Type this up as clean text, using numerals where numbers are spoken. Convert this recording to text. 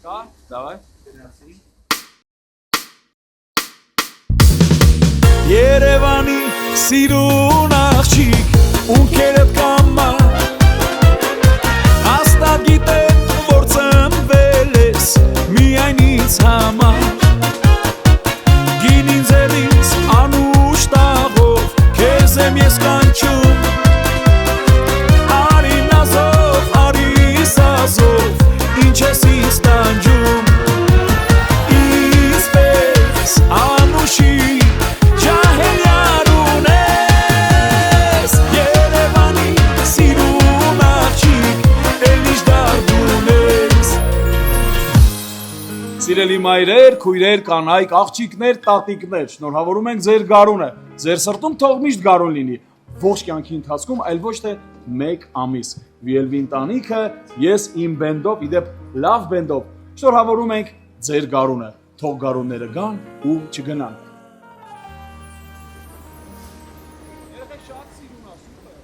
Կա, դավայ։ Երևանի սիրուն աղջիկ ունքերդ կամա հաստատ գիտեմ որ ծնվել ես միայն ինձ համար գինին ձեռից անուշ տաղով քեզ եմ ես կանչում արի նազով արի սազով ինչ ես ինձ տանջում ինձ պես անուշի Սիրելի մայրեր, քույրեր, կանայք, աղջիկներ, տատիկներ, շնորհավորում ենք ձեր գարունը, ձեր սրտում թող միշտ գարուն լինի, ողջ կյանքի ընթացքում, այլ ոչ թե մեկ ամիս, VLV ընտանիքը, ես իմ բենդով, իդեպ լավ բենդով, շնորհավորում ենք ձեր գարունը, թող գարունները գան ու չգնան։ Երեխեք շատ սիրուն է, սուպեր։